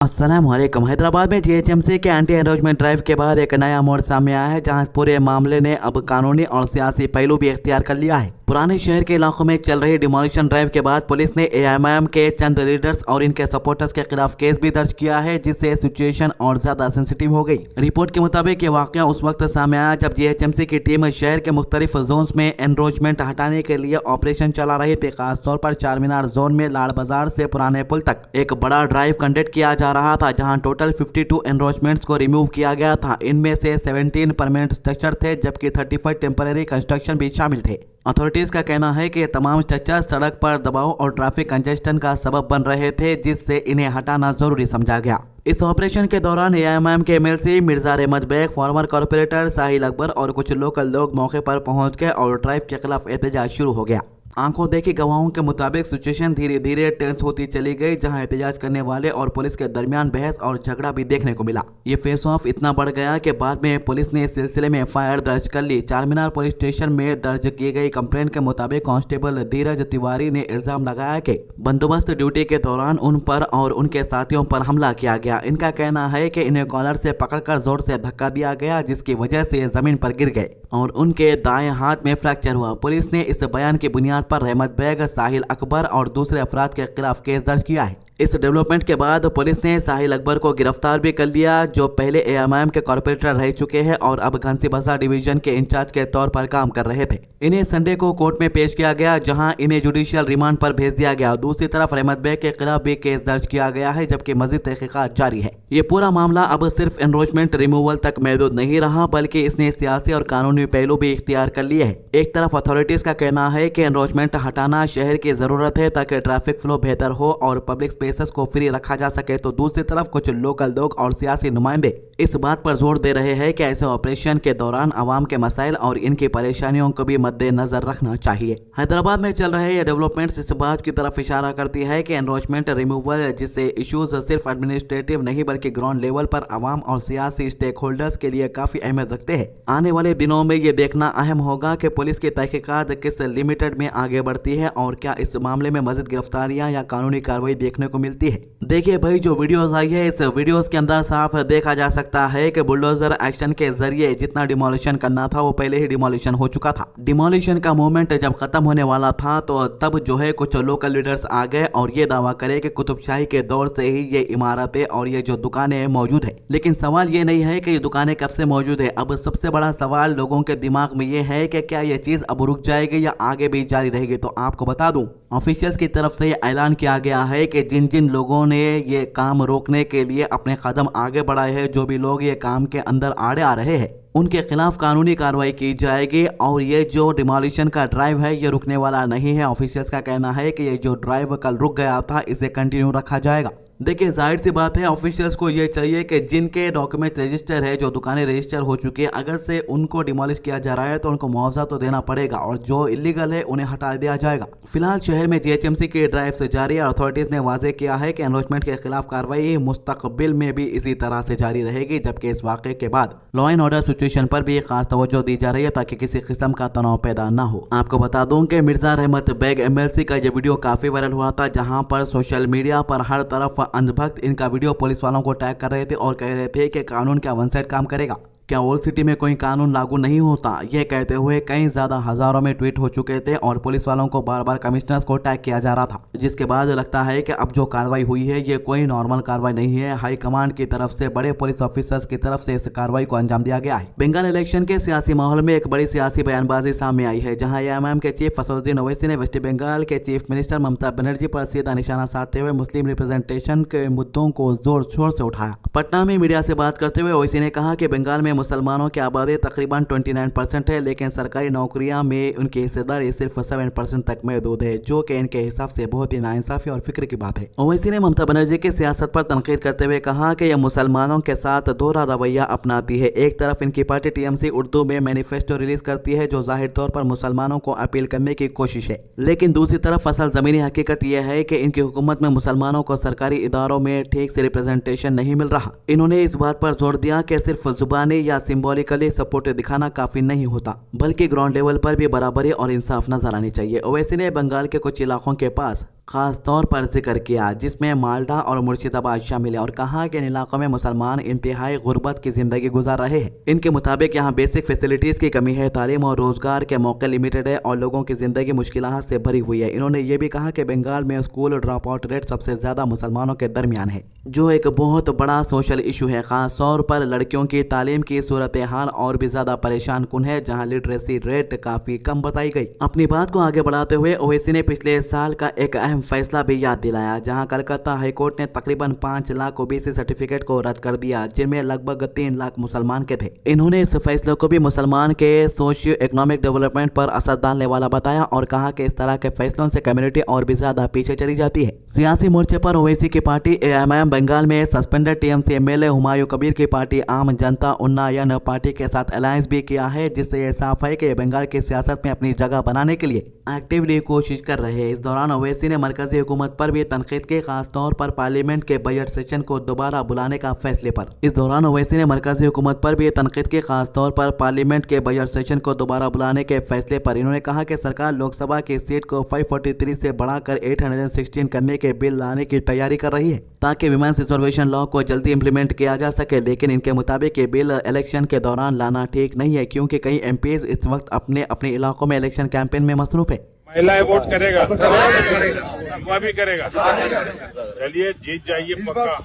अस्सलामुअलैकुम। हैदराबाद में जीएचएमसी के एंटी एनरोचमेंट ड्राइव के बाद एक नया मोड़ सामने आया है, जहां पूरे मामले ने अब कानूनी और सियासी पहलू भी इख्तियार कर लिया है। पुराने शहर के इलाकों में चल रही डिमोलिशन ड्राइव के बाद पुलिस ने एएमआईएम के चंद लीडर्स और इनके सपोर्टर्स के खिलाफ केस भी दर्ज किया है, जिससे सिचुएशन और ज्यादा सेंसिटिव हो गई। रिपोर्ट के मुताबिक ये वाकया उस वक्त सामने आया जब जीएचएमसी की टीम शहर के मुख्तलिफ जोन्स में एनरोचमेंट हटाने के लिए ऑपरेशन चला रही थी। खासतौर पर चार मीनार जोन में लाड़ बाजार से पुराने पुल तक एक बड़ा ड्राइव कंडक्ट किया जा रहा था, जहां टोटल 52 एनरोचमेंट्स को रिमूव किया गया था। इनमें से 17 परमानेंट स्ट्रक्चर थे, जबकि 35 टेम्पररी कंस्ट्रक्शन भी शामिल थे। अथॉरिटीज का कहना है कि ये तमाम स्ट्रक्चर सड़क पर दबाव और ट्रैफिक कंजेस्शन का सबब बन रहे थे, जिससे इन्हें हटाना जरूरी समझा गया। इस ऑपरेशन के दौरान एएमआईएम के MLC Mirza Ahmed Baig, former corporator Sahil Akbar और कुछ लोकल लोग मौके पर पहुंच गए और ड्राइव के खिलाफ एहतजाज शुरू हो गया। आंखों देखी गवाहों के मुताबिक सिचुएशन धीरे धीरे टेंस होती चली गई, जहां एहतजाज करने वाले और पुलिस के दरमियान बहस और झगड़ा भी देखने को मिला। ये फेस ऑफ इतना बढ़ गया कि बाद में पुलिस ने इस सिलसिले में एफआईआर दर्ज कर ली। चारमीनार पुलिस स्टेशन में दर्ज की गई कंप्लेंट के मुताबिक कांस्टेबल धीरज तिवारी ने इल्जाम लगाया कि बंदोबस्त ड्यूटी के दौरान उन पर और उनके साथियों पर हमला किया गया। इनका कहना है कि इन्हें कॉलर से पकड़कर जोर से धक्का दिया गया, जिसकी वजह से जमीन पर गिर गए और उनके दाएं हाथ में फ्रैक्चर हुआ। पुलिस ने इस बयान की बुनियाद पर अहमद बेग, साहिल अकबर और दूसरे अफराद के खिलाफ केस दर्ज किया है। इस डेवलपमेंट के बाद पुलिस ने साहिल अकबर को गिरफ्तार भी कर लिया, जो पहले एएमआईएम के कॉर्पोरेटर रह चुके हैं और अब घंसी बाजार डिवीजन के इंचार्ज के तौर पर काम कर रहे थे। इन्हें संडे को कोर्ट में पेश किया गया, जहां इन्हें जुडिशियल रिमांड पर भेज दिया गया। दूसरी तरफ अहमद बेग के खिलाफ भी केस दर्ज किया गया है, जबकि मजीद तहकीकात जारी है। ये पूरा मामला अब सिर्फ एनरोचमेंट रिमूवल तक महदूद नहीं रहा, बल्कि इसने सियासी और कानूनी पहलू भी इख्तियार कर लिए है। एक तरफ अथॉरिटीज का कहना है कि एनरोचमेंट हटाना शहर की जरूरत है ताकि ट्रैफिक फ्लो बेहतर हो और पब्लिक स्पेसेस को फ्री रखा जा सके, तो दूसरी तरफ कुछ लोकल लोग और सियासी नुमाइंदे इस बात पर जोर दे रहे हैं कि ऐसे ऑपरेशन के दौरान आवाम के मसाइल और इनकी परेशानियों को भी मद्देनजर रखना चाहिए। हैदराबाद में चल रहे ये डेवलपमेंट्स इस बात की तरफ इशारा करती है कि एनरोचमेंट रिमूवल जिससे इश्यूज सिर्फ एडमिनिस्ट्रेटिव नहीं बल्कि ग्राउंड लेवल पर आवाम और सियासी स्टेक होल्डर्स के लिए काफी अहमियत रखते हैं। आने वाले दिनों में ये देखना अहम होगा कि पुलिस की तहकीकात किस लिमिटेड में आगे बढ़ती है और क्या इस मामले में मजीद गिरफ्तारियां या कानूनी कार्रवाई देखने को मिलती है। देखिए भाई, जो वीडियोस आई है इस वीडियोस के अंदर साफ देखा जा सकता है कि बुलडोजर एक्शन के जरिए जितना डिमोलिशन करना था वो पहले ही डिमोलिशन हो चुका था। डिमोलिशन का मूवमेंट जब खत्म होने वाला था तो तब जो है कुछ लोकल लीडर्स आ गए और ये दावा करे कि कुतुबशाही के दौर से ही ये इमारतें और ये जो दुकानें मौजूद है। लेकिन सवाल ये नहीं है कि ये दुकानें कब से मौजूद है। अब सबसे बड़ा सवाल लोगों के दिमाग में ये है कि क्या ये चीज अब रुक जाएगी या आगे भी जारी रहेगी। तो आपको बता दूं, ऑफिशियल्स की तरफ से ऐलान किया गया है कि जिन जिन लोगों ने ये काम रोकने के लिए अपने कदम आगे बढ़ाए हैं, जो भी लोग ये काम के अंदर आड़े आ रहे हैं, उनके खिलाफ कानूनी कार्रवाई की जाएगी और ये जो डिमोलिशन का ड्राइव है ये रुकने वाला नहीं है। ऑफिशियल्स का कहना है कि ये जो ड्राइव कल रुक गया था इसे कंटिन्यू रखा जाएगा। देखिए, जाहिर सी बात है ऑफिशियल्स को ये चाहिए कि जिनके डॉक्यूमेंट रजिस्टर है, जो दुकानें रजिस्टर हो चुकी है, अगर से उनको डिमोलिश किया जा रहा है तो उनको मुआवजा तो देना पड़ेगा और जो इलीगल है उन्हें हटा दिया जाएगा। फिलहाल शहर में जीएचएमसी की ड्राइव से जारी है और अथॉरिटीज ने वाजे किया है कि एनरोचमेंट के खिलाफ कार्रवाई मुस्तकबिल में भी इसी तरह से जारी रहेगी, जबकि इस वाक़े के बाद लॉ एंड ऑर्डर सिचुएशन पर भी खास तवज्जो दी जा रही है ताकि किसी किस्म का तनाव पैदा न हो। आपको बता दूं कि मिर्जा अहमद बेग एमएलसी का यह वीडियो काफी वायरल हुआ था, जहां पर सोशल मीडिया पर हर तरफ अंधभक्त इनका वीडियो पुलिस वालों को टैग कर रहे थे और कह रहे थे कि कानून क्या वन साइड काम करेगा, क्या ओल्ड सिटी में कोई कानून लागू नहीं होता। ये कहते हुए कई ज्यादा हजारों में ट्वीट हो चुके थे और पुलिस वालों को बार बार कमिश्नर्स को टैग किया जा रहा था, जिसके बाद लगता है कि अब जो कार्रवाई हुई है ये कोई नॉर्मल कार्रवाई नहीं है। हाई कमांड की तरफ से बड़े पुलिस ऑफिसर्स की तरफ से इस कार्रवाई को अंजाम दिया गया है। बंगाल इलेक्शन के सियासी माहौल में एक बड़ी सियासी बयानबाजी सामने आई है, जहाँ एएमआईएम के चीफ असदुद्दीन ओवैसी ने वेस्ट बंगाल के चीफ मिनिस्टर ममता बनर्जी पर सीधा निशाना साधते हुए मुस्लिम रिप्रेजेंटेशन के मुद्दों को जोर शोर से उठाया। पटना में मीडिया से बात करते हुए ओवैसी ने कहा कि बंगाल में मुसलमानों की आबादी तकरीबन 29% है, लेकिन सरकारी नौकरियां में उनकी हिस्सेदारी सिर्फ 7% तक महदूद है, जो कि इनके हिसाब से बहुत ही नाइंसाफी और फिक्र की बात है। ओवैसी ने ममता बनर्जी की सियासत पर तनकीद करते हुए कहा कि यह मुसलमानों के साथ दोहरा रवैया अपनाती है। एक तरफ इनकी पार्टी टीएमसी उर्दू में मैनिफेस्टो रिलीज करती है, जो जाहिर तौर पर मुसलमानों को अपील करने की कोशिश है, लेकिन दूसरी तरफ असल जमीनी हकीकत यह है कि इनकी हुकूमत में मुसलमानों को सरकारी इदारों में ठीक से रिप्रेजेंटेशन नहीं मिल रहा। इन्होंने इस बात पर जोर दिया कि सिर्फ जुबानी या सिंबॉलिकली सपोर्ट दिखाना काफी नहीं होता, बल्कि ग्राउंड लेवल पर भी बराबरी और इंसाफ नजर आनी चाहिए। ओवैसी ने बंगाल के कुछ इलाकों के पास खास तौर पर जिक्र किया, जिसमें मालदा और मुर्शिदाबाद शामिल है, और कहा कि इन इलाकों में मुसलमान इंतहाई गुर्बत की जिंदगी गुजार रहे हैं। इनके मुताबिक यहाँ बेसिक फैसिलिटीज की कमी है, तालीम और रोजगार के मौके लिमिटेड है और लोगों की जिंदगी मुश्किलात से भरी हुई है। इन्होंने ये भी कहा कि बंगाल में स्कूल ड्रॉप आउट रेट सबसे ज्यादा मुसलमानों के दरमियान है, जो एक बहुत बड़ा सोशल इशू है। खास तौर पर लड़कियों की तालीम की सूरत हाल और भी ज्यादा परेशान कुन है, जहाँ लिटरेसी रेट काफी कम बताई गई। अपनी बात को आगे बढ़ाते हुए ओवैसी ने पिछले साल का एक अहम फैसला भी याद दिलाया, जहां कलकत्ता हाईकोर्ट ने तकरीबन 5 लाख ओबीसी सर्टिफिकेट को रद्द कर दिया, जिनमें लगभग 3 लाख मुसलमान के थे। इन्होंने इस फैसले को भी मुसलमान के सोशियो इकोनॉमिक डेवलपमेंट पर असर डालने वाला बताया और कहा कि इस तरह के फैसलों से कम्युनिटी और भी ज्यादा पीछे चली जाती है। सियासी मोर्चे पर ओवैसी की पार्टी एएमआईएम बंगाल में suspended TMC MLA Humayun Kabir की पार्टी आम जनता उन्नयन पार्टी के साथ अलायंस भी किया है, जिससे यह साफ है कि बंगाल की सियासत में अपनी जगह बनाने के लिए एक्टिवली कोशिश कर रहे हैं। इस दौरान ओवैसी ने मरकजी हुकूमत पर भी तनकीद की, खास तौर पर पार्लियामेंट के बजट सेशन को दोबारा बुलाने का फैसले पर। इस दौरान ओवैसी ने मरकजी हुकूमत पर भी तनकीद की, खास तौर पर पार्लियामेंट के बजट सेशन को दोबारा बुलाने के फैसले पर। इन्होंने कहा कि सरकार लोकसभा की सीट को 543 से बढ़ाकर 816 करने के बिल लाने की तैयारी कर रही है, ताकि विमेंस रिजर्वेशन लॉ को जल्दी इंप्लीमेंट किया जा सके। लेकिन इनके मुताबिक ये बिल इलेक्शन के दौरान लाना ठीक नहीं है, क्योंकि कई एमपीज इस वक्त अपने अपने इलाकों में इलेक्शन कैंपेन में मसरूफ है। महिलाएं वोट करेगा, अगवा भी करेगा। चलिए जीत जाइए, पक्का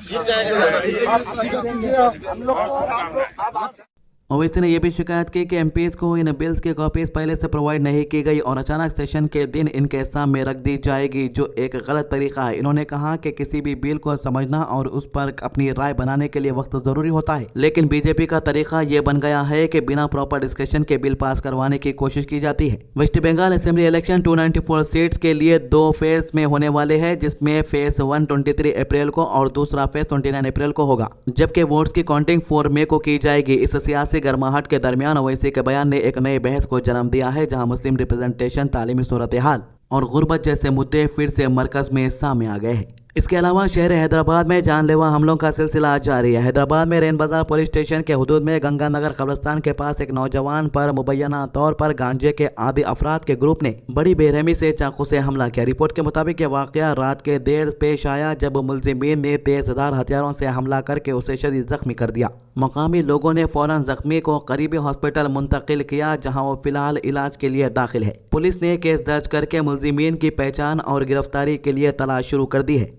ओवैसी ने यह भी शिकायत की कि एमपीज को इन बिल्स की कॉपीज पहले से प्रोवाइड नहीं की गई और अचानक सेशन के दिन इनके सामने रख दी जाएगी, जो एक गलत तरीका है। इन्होंने कहा कि किसी भी बिल को समझना और उस पर अपनी राय बनाने के लिए वक्त जरूरी होता है, लेकिन बीजेपी का तरीका ये बन गया है कि बिना प्रॉपर डिस्कशन के बिल पास करवाने की कोशिश की जाती है। West Bengal assembly election 294 seats के लिए 2 फेज में होने वाले हैं, जिसमें फेज 1 23 अप्रैल को और दूसरा फेज 29 अप्रैल को होगा, जबकि वोट्स की काउंटिंग 4 मई को की जाएगी। इस सियासी गर्माहट के दरमियान ओवैसी के बयान ने एक नए बहस को जन्म दिया है, जहां मुस्लिम रिप्रेजेंटेशन, तालीमी सूरत हाल और गुर्बत जैसे मुद्दे फिर से मरकज में सामने आ गए हैं। इसके अलावा शहर हैदराबाद में जानलेवा हमलों का सिलसिला जारी है। हैदराबाद में रेन बाजार पुलिस स्टेशन के हुदूद में गंगानगर कब्रिस्तान के पास एक नौजवान पर मुबैना तौर पर गांजे के आदि अफराद के ग्रुप ने बड़ी बेरहमी से चाकू से हमला किया। रिपोर्ट के मुताबिक यह वाकया रात के देर पेश आया, जब मुलजिमीन ने तेजधार हथियारों से हमला करके उसे शदीद जख्मी कर दिया। मकामी लोगों ने फौरन जख्मी को करीबी हॉस्पिटल मुंतकिल किया, जहाँ वो फिलहाल इलाज के लिए दाखिल है। पुलिस ने केस दर्ज करके मुलजिमीन की पहचान और गिरफ्तारी के लिए तलाश शुरू कर दी है।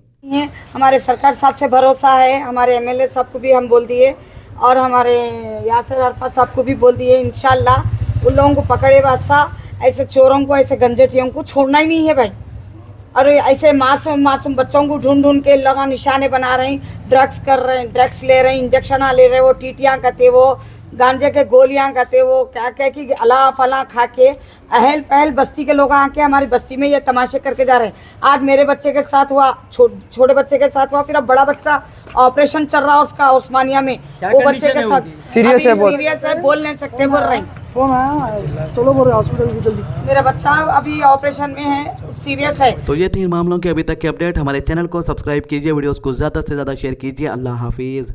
हमारे सरकार साहब से भरोसा है, हमारे एमएलए साहब को भी हम बोल दिए और हमारे यासिर अरफत साहब को भी बोल दिए, इंशाल्लाह उन लोगों को पकड़े बादशाह। ऐसे चोरों को, ऐसे गंजेटियों को छोड़ना ही नहीं है भाई। और ऐसे मासूम बच्चों को ढूंढ ढूंढ के लगा निशाने बना रहे हैं, ड्रग्स कर रहे हैं, ड्रग्स ले रहे हैं, इंजेक्शन ले रहे हैं, वो टीटियाँ करते, वो गांजे के गोलियां करते, वो क्या क्या कि अला फला खा के अहल पहल बस्ती के लोग आके हमारी बस्ती में ये तमाशे करके जा रहे हैं। आज मेरे बच्चे के साथ हुआ, छोटे बच्चे के साथ हुआ, फिर अब बड़ा बच्चा ऑपरेशन चल रहा है उसका उस्मानिया में, वो बच्चे के साथ सीरियस है, बोल नहीं सकते, बोल रहे हैं। फोन आया, चलो बोल रहे हॉस्पिटल जल्दी, मेरा बच्चा अभी ऑपरेशन में है, सीरियस है। तो ये 3 मामलों के अभी तक के अपडेट। हमारे चैनल को सब्सक्राइब कीजिए, वीडियोस को ज्यादा से ज्यादा शेयर कीजिए। अल्लाह हाफिज।